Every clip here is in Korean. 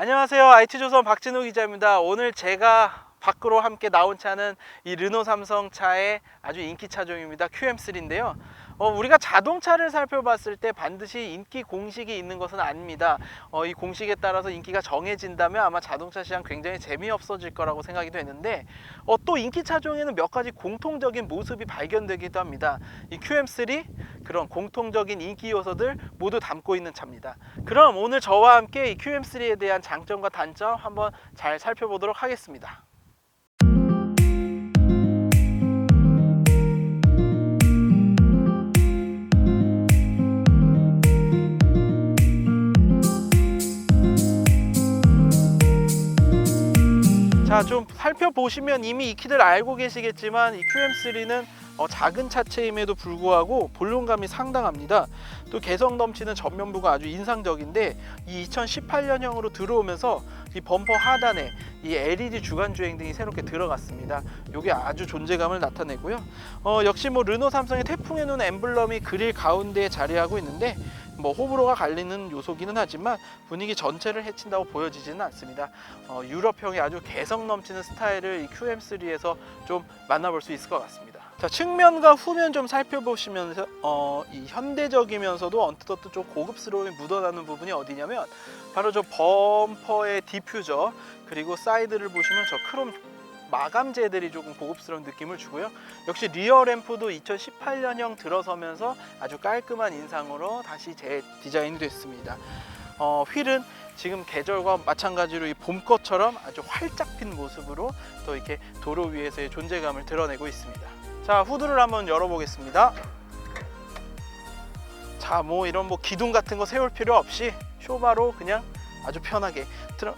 안녕하세요. IT조선 박진우 기자입니다. 오늘 제가 밖으로 함께 나온 차는 이 르노 삼성 차의 아주 인기 차종입니다. QM3인데요. 우리가 자동차를 살펴봤을 때 반드시 인기 공식이 있는 것은 아닙니다. 이 공식에 따라서 인기가 정해진다면 아마 자동차 시장 굉장히 재미없어질 거라고 생각이 되는데 또 인기 차종에는 몇 가지 공통적인 모습이 발견되기도 합니다. 이 QM3 그런 공통적인 인기 요소들 모두 담고 있는 차입니다. 그럼 오늘 저와 함께 이 QM3에 대한 장점과 단점 한번 잘 살펴보도록 하겠습니다. 자, 좀 살펴보시면 이미 익히들 알고 계시겠지만 이 QM3는 작은 차체임에도 불구하고 볼륨감이 상당합니다. 또 개성 넘치는 전면부가 아주 인상적인데 이 2018년형으로 들어오면서 이 범퍼 하단에 이 LED 주간 주행등이 새롭게 들어갔습니다. 이게 아주 존재감을 나타내고요. 역시 르노 삼성의 태풍의 눈 엠블럼이 그릴 가운데에 자리하고 있는데 호불호가 갈리는 요소기는 하지만 분위기 전체를 해친다고 보여지지는 않습니다. 유럽형의 아주 개성 넘치는 스타일을 이 QM3에서 좀 만나볼 수 있을 것 같습니다. 자, 측면과 후면 좀 살펴보시면서 이 현대적이면서도 언뜻 좀 고급스러움이 묻어나는 부분이 어디냐면 바로 저 범퍼의 디퓨저 그리고 사이드를 보시면 저 크롬 마감재들이 조금 고급스러운 느낌을 주고요. 역시 리어 램프도 2018년형 들어서면서 아주 깔끔한 인상으로 다시 재디자인이 됐습니다. 휠은 지금 계절과 마찬가지로 이 봄것처럼 아주 활짝 핀 모습으로 또 이렇게 도로 위에서의 존재감을 드러내고 있습니다. 자, 후드를 한번 열어보겠습니다. 자, 이런 기둥 같은 거 세울 필요 없이 쇼바로 그냥 아주 편하게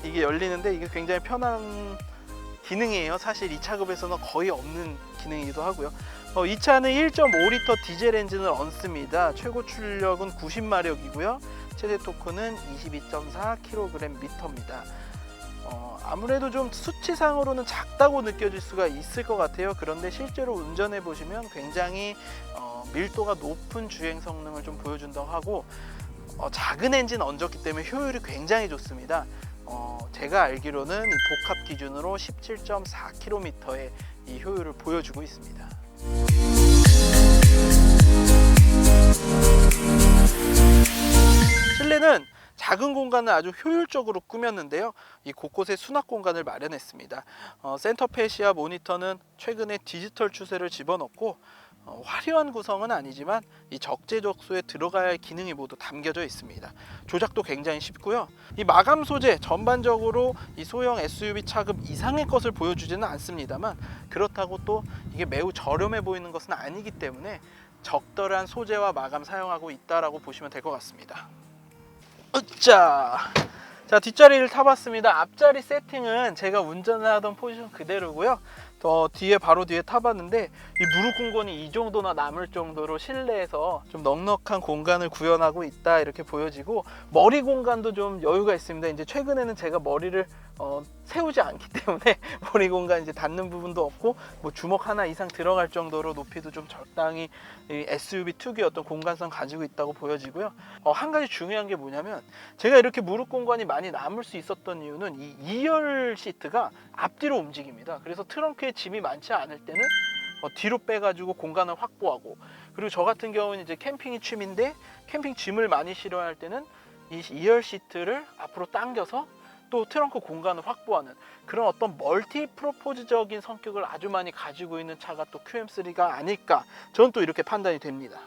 이게 열리는데 이게 굉장히 편한 기능이에요. 사실 이 차급에서는 거의 없는 기능이기도 하고요. 이 차는 1.5리터 디젤 엔진을 얹습니다. 최고 출력은 90마력이고요. 최대 토크는 22.4kgm입니다. 아무래도 좀 수치상으로는 작다고 느껴질 수가 있을 것 같아요. 그런데 실제로 운전해 보시면 굉장히 밀도가 높은 주행 성능을 좀 보여준다고 하고 작은 엔진 얹었기 때문에 효율이 굉장히 좋습니다. 제가 알기로는 이 복합 기준으로 17.4km의 이 효율을 보여주고 있습니다. 실내는 작은 공간을 아주 효율적으로 꾸몄는데요. 이 곳곳에 수납 공간을 마련했습니다. 센터 페시아 모니터는 최근에 디지털 추세를 집어넣고 화려한 구성은 아니지만 이 적재적소에 들어가야 할 기능이 모두 담겨져 있습니다. 조작도 굉장히 쉽고요. 이 마감 소재 전반적으로 이 소형 SUV 차급 이상의 것을 보여주지는 않습니다만 그렇다고 또 이게 매우 저렴해 보이는 것은 아니기 때문에 적절한 소재와 마감 사용하고 있다라고 보시면 될 것 같습니다. 자, 뒷자리를 타봤습니다. 앞자리 세팅은 제가 운전을 하던 포지션 그대로고요. 바로 뒤에 타봤는데 이 무릎 공간이 이 정도나 남을 정도로 실내에서 좀 넉넉한 공간을 구현하고 있다 이렇게 보여지고 머리 공간도 좀 여유가 있습니다. 이제 최근에는 제가 머리를 세우지 않기 때문에 머리 공간 이제 닿는 부분도 없고 주먹 하나 이상 들어갈 정도로 높이도 좀 적당히 SUV 특유의 어떤 공간성 가지고 있다고 보여지고요. 한 가지 중요한 게 뭐냐면 제가 이렇게 무릎 공간이 많이 남을 수 있었던 이유는 이 2열 시트가 앞뒤로 움직입니다. 그래서 트렁크에 짐이 많지 않을 때는 뒤로 빼가지고 공간을 확보하고 그리고 저 같은 경우는 이제 캠핑이 취미인데 캠핑 짐을 많이 실어야 할 때는 이 2열 시트를 앞으로 당겨서 또 트렁크 공간을 확보하는 그런 어떤 멀티 프로포즈적인 성격을 아주 많이 가지고 있는 차가 또 QM3가 아닐까 저는 또 이렇게 판단이 됩니다.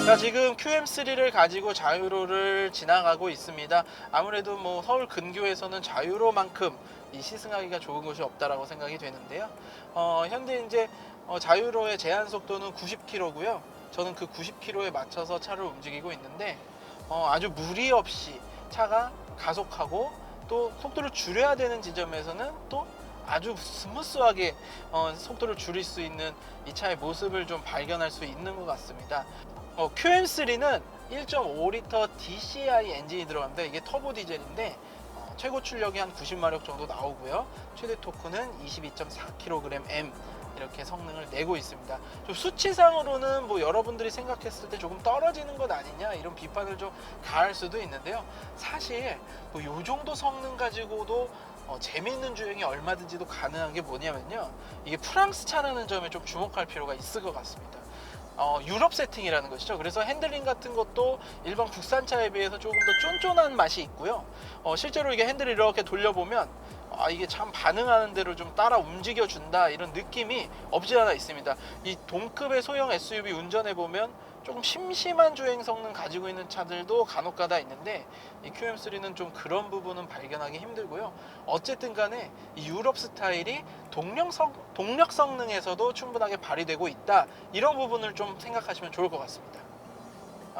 자, 지금 QM3를 가지고 자유로를 지나가고 있습니다. 아무래도 서울 근교에서는 자유로만큼 이 시승하기가 좋은 곳이 없다라고 생각이 되는데요. 현재 이제 자유로의 제한 속도는 90km고요. 저는 그 90km에 맞춰서 차를 움직이고 있는데 아주 무리 없이 차가 가속하고 또 속도를 줄여야 되는 지점에서는 또 아주 스무스하게 속도를 줄일 수 있는 이 차의 모습을 좀 발견할 수 있는 것 같습니다. QM3는 1.5리터 DCI 엔진이 들어갑니다. 이게 터보 디젤인데 최고 출력이 한 90마력 정도 나오고요. 최대 토크는 22.4kgm 이렇게 성능을 내고 있습니다. 좀 수치상으로는 뭐 여러분들이 생각했을 때 조금 떨어지는 것 아니냐 이런 비판을 좀 가할 수도 있는데요. 사실 뭐 요 정도 성능 가지고도 재미있는 주행이 얼마든지도 가능한 게 뭐냐면요, 이게 프랑스 차라는 점에 좀 주목할 필요가 있을 것 같습니다. 유럽 세팅이라는 것이죠. 그래서 핸들링 같은 것도 일반 국산차에 비해서 조금 더 쫀쫀한 맛이 있고요. 실제로 이게 핸들을 이렇게 돌려보면 이게 참 반응하는 대로 좀 따라 움직여 준다 이런 느낌이 없지 않아 있습니다. 이 동급의 소형 SUV 운전해 보면 조금 심심한 주행 성능 가지고 있는 차들도 간혹가다 있는데 이 QM3는 좀 그런 부분은 발견하기 힘들고요. 어쨌든 간에 이 유럽 스타일이 동력 성능에서도 충분하게 발휘되고 있다, 이런 부분을 좀 생각하시면 좋을 것 같습니다.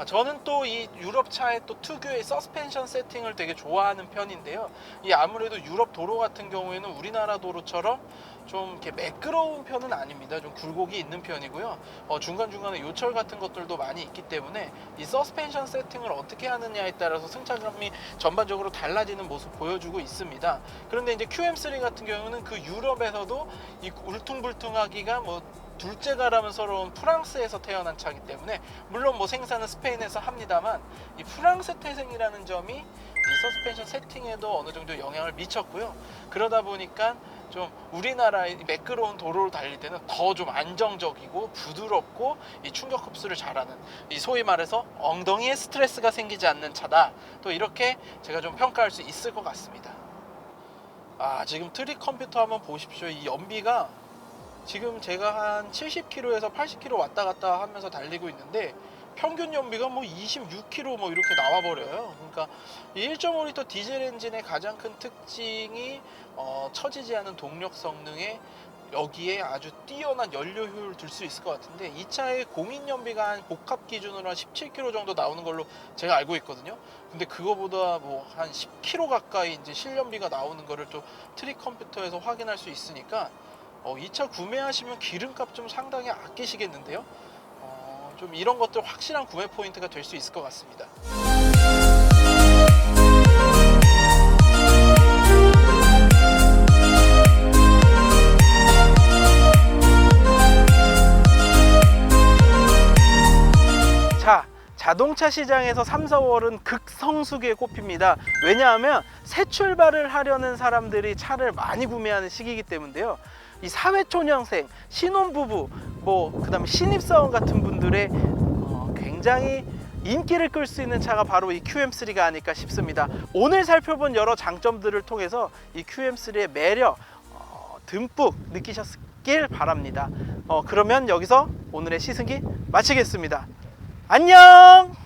저는 또 이 유럽 차의 또 특유의 서스펜션 세팅을 되게 좋아하는 편인데요. 이 아무래도 유럽 도로 같은 경우에는 우리나라 도로처럼 좀 이렇게 매끄러운 편은 아닙니다. 좀 굴곡이 있는 편이고요. 중간중간에 요철 같은 것들도 많이 있기 때문에 이 서스펜션 세팅을 어떻게 하느냐에 따라서 승차감이 전반적으로 달라지는 모습 보여주고 있습니다. 그런데 이제 QM3 같은 경우는 그 유럽에서도 이 울퉁불퉁하기가 뭐 둘째가라면서러운 프랑스에서 태어난 차이기 때문에, 물론 뭐 생산은 스페인에서 합니다만 이 프랑스 태생이라는 점이 이 서스펜션 세팅에도 어느 정도 영향을 미쳤고요. 그러다 보니까 좀 우리나라의 매끄러운 도로로 달릴 때는 더 좀 안정적이고 부드럽고 이 충격 흡수를 잘하는, 이 소위 말해서 엉덩이에 스트레스가 생기지 않는 차다, 또 이렇게 제가 좀 평가할 수 있을 것 같습니다. 지금 트릭 컴퓨터 한번 보십시오. 이 연비가 지금 제가 한 70km에서 80km 왔다 갔다 하면서 달리고 있는데 평균 연비가 뭐 26km 뭐 이렇게 나와 버려요. 그러니까 이 1.5L 디젤 엔진의 가장 큰 특징이 처지지 않은 동력 성능에 여기에 아주 뛰어난 연료 효율을 둘 수 있을 것 같은데, 이 차의 공인 연비가 한 복합 기준으로 한 17km 정도 나오는 걸로 제가 알고 있거든요. 근데 그거보다 뭐 한 10km 가까이 이제 실연비가 나오는 거를 또 트릭 컴퓨터에서 확인할 수 있으니까 이 차 구매하시면 기름값 좀 상당히 아끼시겠는데요. 좀 이런 것들 확실한 구매 포인트가 될 수 있을 것 같습니다. 자, 자동차 시장에서 3, 4월은 극성수기에 꼽힙니다. 왜냐하면 새 출발을 하려는 사람들이 차를 많이 구매하는 시기이기 때문인데요. 이 사회초년생, 신혼부부, 그다음에 신입사원 같은 분들의 굉장히 인기를 끌 수 있는 차가 바로 이 QM3가 아닐까 싶습니다. 오늘 살펴본 여러 장점들을 통해서 이 QM3의 매력 듬뿍 느끼셨길 바랍니다. 그러면 여기서 오늘의 시승기 마치겠습니다. 안녕!